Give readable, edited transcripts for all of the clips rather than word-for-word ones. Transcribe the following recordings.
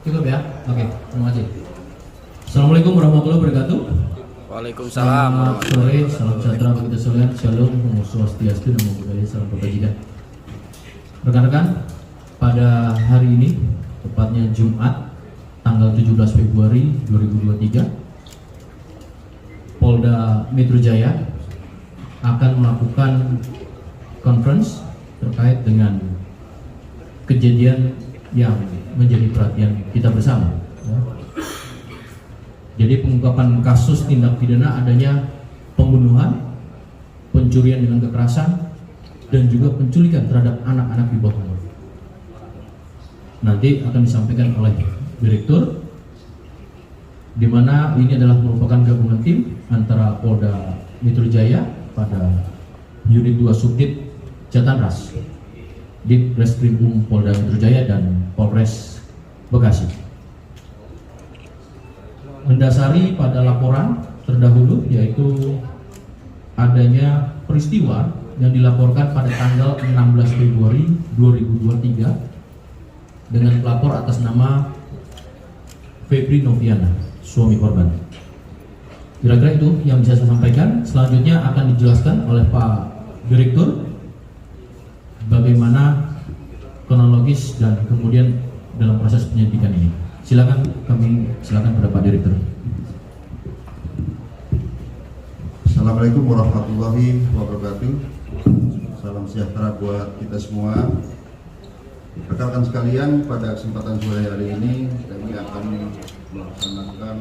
Cukup ya? Oke, terima kasih. Assalamualaikum warahmatullahi wabarakatuh. Waalaikumsalam. Selamat sore, salam sejahtera bagi kita sekalian. Shalom, Om Swastiastu, Namo Buddhaya, salam kebajikan. Rekan-rekan, pada hari ini, tepatnya Jumat, tanggal 17 Februari 2023, Polda Metro Jaya akan melakukan conference terkait dengan kejadian yang menjadi perhatian kita bersama. Jadi pengungkapan kasus tindak pidana adanya pembunuhan, pencurian dengan kekerasan, dan juga penculikan terhadap anak-anak di bawah umur. Nanti akan disampaikan oleh Direktur, di mana ini adalah merupakan gabungan tim antara Polda Metro Jaya pada Unit 2 Subdit Jatanras, Ditreskrimum Polda Metro Jaya dan Polres Bekasi. Mendasari pada laporan terdahulu, yaitu adanya peristiwa yang dilaporkan pada tanggal 16 Februari 2023 dengan pelapor atas nama Febri Noviana, suami korban. Kira-kira itu yang bisa saya sampaikan. Selanjutnya akan dijelaskan oleh Pak Direktur bagaimana kronologis dan kemudian dalam proses penyidikan ini. Silakan pada Pak Direktur. Assalamualaikum warahmatullahi wabarakatuh. Salam sejahtera buat kita semua. Rekan-rekan sekalian, pada kesempatan sore hari ini kami akan melaksanakan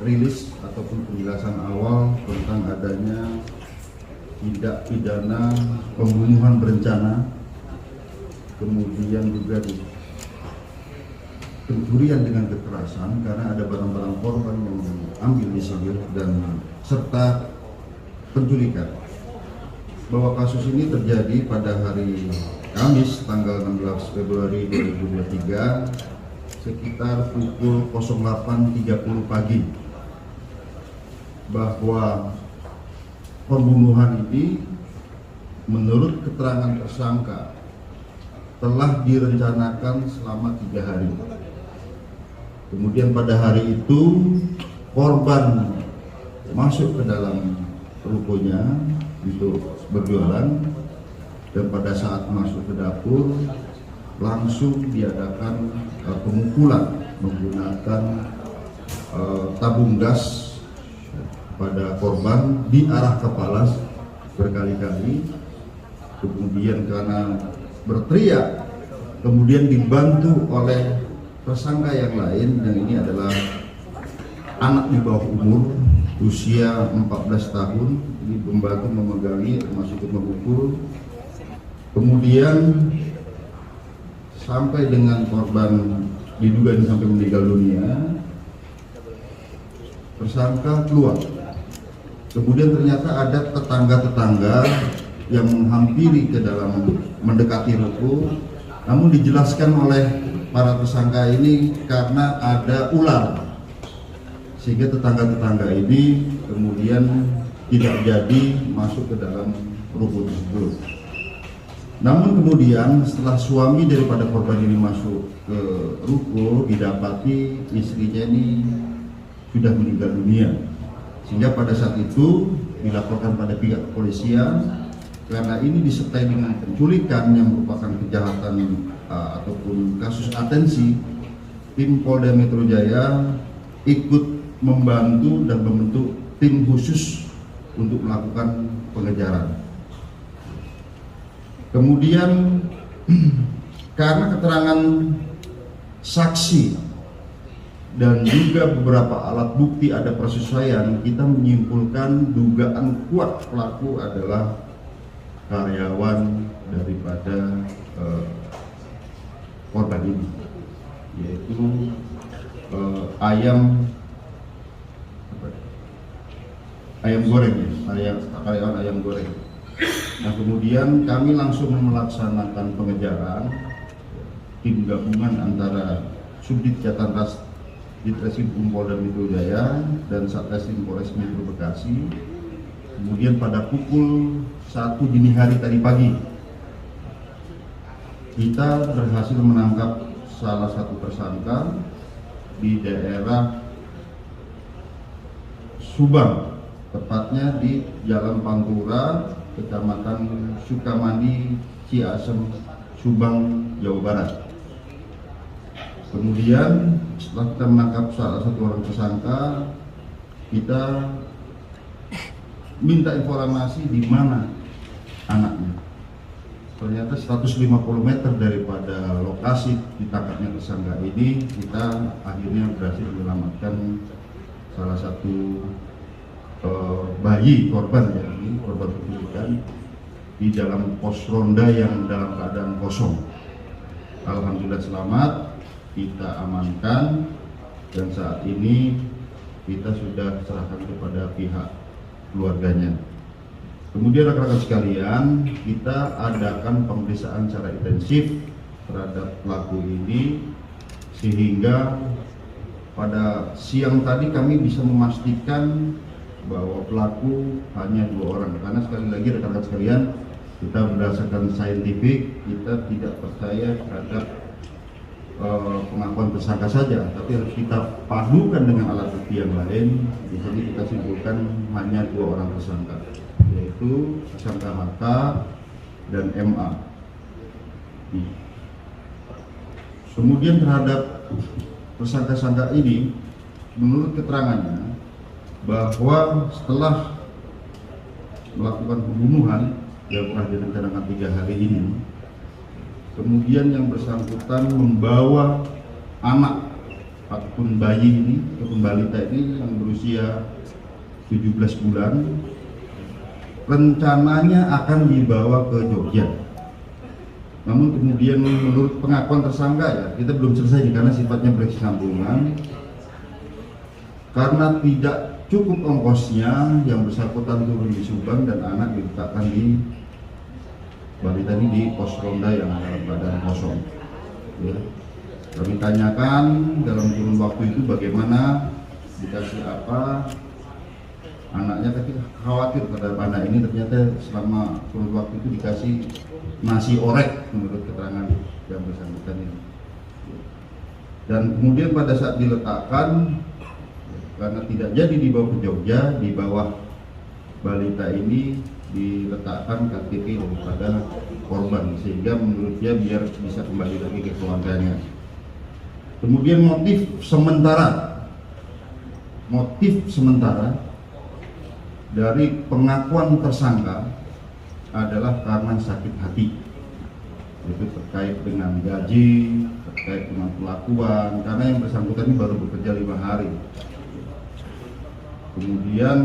rilis ataupun penjelasan awal tentang adanya tindak pidana pembunuhan berencana, kemudian juga pencurian dengan kekerasan karena ada barang-barang korban yang diambil di sini dan serta penculikan. Bahwa kasus ini terjadi pada hari Kamis tanggal 16 Februari 2023 sekitar pukul 08.30 pagi, bahwa pembunuhan ini menurut keterangan tersangka telah direncanakan selama 3 hari. Kemudian pada hari itu korban masuk ke dalam rukonya untuk berjualan, dan pada saat masuk ke dapur langsung diadakan pemukulan menggunakan tabung gas pada korban di arah kepala berkali-kali. Kemudian karena berteriak, kemudian dibantu oleh tersangka yang lain, dan ini adalah anak di bawah umur usia 14 tahun. Ini membantu memegangi termasuk memukul. Kemudian sampai dengan korban diduga sampai meninggal dunia, tersangka keluar. Kemudian ternyata ada tetangga-tetangga yang menghampiri ke dalam, mendekati ruko, namun dijelaskan oleh para tersangka ini karena ada ular, sehingga tetangga-tetangga ini kemudian tidak jadi masuk ke dalam ruko tersebut. Namun kemudian setelah suami daripada korban ini masuk ke ruko, didapati istrinya ini sudah meninggal dunia, sehingga pada saat itu dilaporkan pada pihak kepolisian. Karena ini disertai dengan penculikan yang merupakan kejahatan ataupun kasus atensi, tim Polda Metro Jaya ikut membantu dan membentuk tim khusus untuk melakukan pengejaran. Kemudian karena keterangan saksi dan juga beberapa alat bukti ada persesuaian, kita menyimpulkan dugaan kuat pelaku adalah karyawan daripada korban ini, yaitu ayam goreng, karyawan ayam goreng. Nah, kemudian kami langsung melaksanakan pengejaran, tim gabungan antara Subdit Jatanras Ditreskrimum Polda Metro Jaya dan Satreskrim Polres Metro Bekasi. Kemudian pada pukul 1 dini hari tadi pagi, kita berhasil menangkap salah satu tersangka di daerah Subang, tepatnya di Jalan Pantura, Kecamatan Sukamandi, Ciasem, Subang, Jawa Barat. Kemudian setelah kita menangkap salah satu orang tersangka, kita minta informasi di mana anaknya. Ternyata 150 meter daripada lokasi ditangkapnya tersangka ini, kita akhirnya berhasil menyelamatkan salah satu bayi korban, ya, ini korban penculikan di dalam pos ronda yang dalam keadaan kosong. Alhamdulillah selamat, kita amankan, dan saat ini kita sudah serahkan kepada pihak keluarganya. Kemudian rekan-rekan sekalian, kita adakan pemeriksaan secara intensif terhadap pelaku ini, sehingga pada siang tadi kami bisa memastikan bahwa pelaku hanya 2 orang. Karena sekali lagi rekan-rekan sekalian, kita berdasarkan saintifik, kita tidak percaya terhadap pengakuan tersangka saja, tapi harus kita padukan dengan alat bukti yang lain. Di sini kita simpulkan hanya 2 orang tersangka, yaitu tersangka HK dan MA. Kemudian terhadap tersangka-tersangka ini, menurut keterangannya, bahwa setelah melakukan pembunuhan yang pernah direncanakan 3 hari ini, kemudian yang bersangkutan membawa anak ataupun bayi ini, ataupun balita ini yang berusia 17 bulan, rencananya akan dibawa ke Jogja. Namun kemudian menurut pengakuan tersangka, ya, kita belum selesai karena sifatnya berkesinambungan, karena tidak cukup ongkosnya, yang bersangkutan turun di Subang dan anak diletakkan di balita ini di pos ronda yang dalam keadaan kosong. Ya. Kami tanyakan dalam kurun waktu itu bagaimana, dikasih apa, anaknya ketika khawatir terhadap anak ini, ternyata selama kurun waktu itu dikasih nasi orek menurut keterangan yang bersangkutan ini. Dan kemudian pada saat diletakkan, karena tidak jadi dibawa ke Jogja, di bawah balita ini diletakkan KTP daripada korban, sehingga menurut dia biar bisa kembali lagi ke keluarganya. Kemudian motif sementara dari pengakuan tersangka adalah karena sakit hati, itu terkait dengan gaji, terkait dengan pelakuan, karena yang bersangkutan ini baru bekerja 5 hari. Kemudian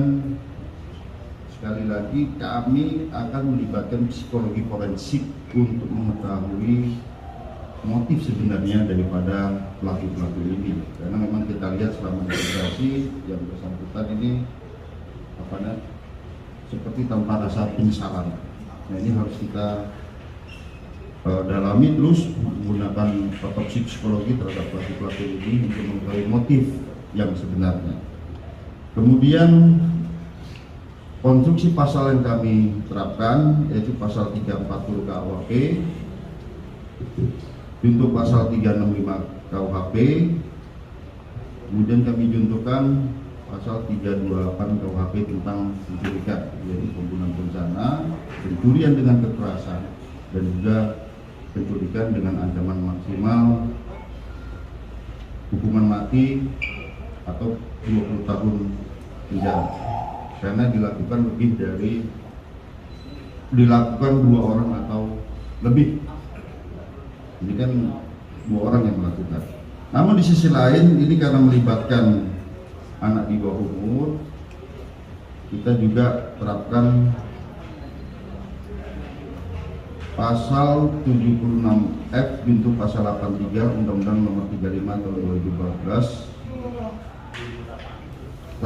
sekali lagi kami akan melibatkan psikologi forensik untuk mengetahui motif sebenarnya daripada pelaku-pelaku ini, karena memang kita lihat selama investigasi yang bersangkutan ini seperti tanpa rasa penyesalan. Nah, ini harus kita dalami terus menggunakan otopsi psikologi terhadap pelaku-pelaku ini untuk mengetahui motif yang sebenarnya. Kemudian konstruksi pasal yang kami terapkan yaitu pasal 340 KUHP, junto pasal 365 KUHP, kemudian kami juntukan pasal 328 KUHP tentang pencurian, yaitu pembunuhan berencana, pencurian dengan kekerasan, dan juga penculikan dengan ancaman maksimal hukuman mati atau 20 tahun penjara, karena dilakukan 2 orang atau lebih. Ini kan 2 orang yang melakukan. Namun di sisi lain, ini karena melibatkan anak di bawah umur, kita juga terapkan pasal 76F junto pasal 83 Undang-Undang Nomor 35 Tahun 2014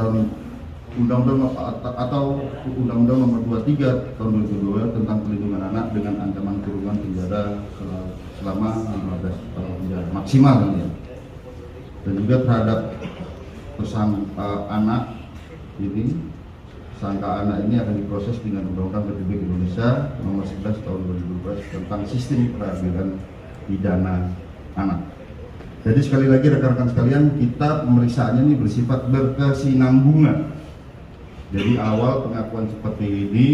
Undang-Undang atau Undang-Undang Nomor 23 Tahun 2002 tentang perlindungan anak dengan ancaman kurungan penjara selama 15 tahun penjara maksimal, ya. Dan juga terhadap anak ini, tersangka anak ini akan diproses dengan Undang-Undang Republik Indonesia Nomor 11 Tahun 2012 tentang sistem peradilan pidana anak. Jadi sekali lagi rekan-rekan sekalian, kita pemeriksaannya ini bersifat berkesinambungan. Jadi awal pengakuan seperti ini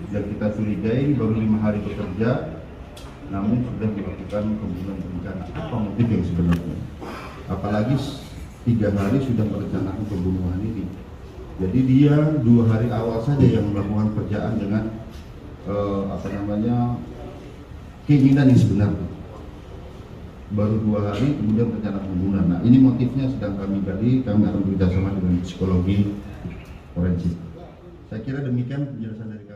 yang kita curigai baru 5 hari bekerja, namun sudah melakukan pembunuhan berencana. Apa motif yang sebenarnya? Apalagi 3 hari sudah merencanakan pembunuhan ini. Jadi dia 2 hari awal saja yang melakukan pekerjaan dengan keinginan yang sebenarnya. Baru 2 hari kemudian rencana pembunuhan. Nah, ini motifnya sedang kami gali, kami akan bekerjasama dengan psikologi forensik. Saya kira demikian penjelasan dari kami.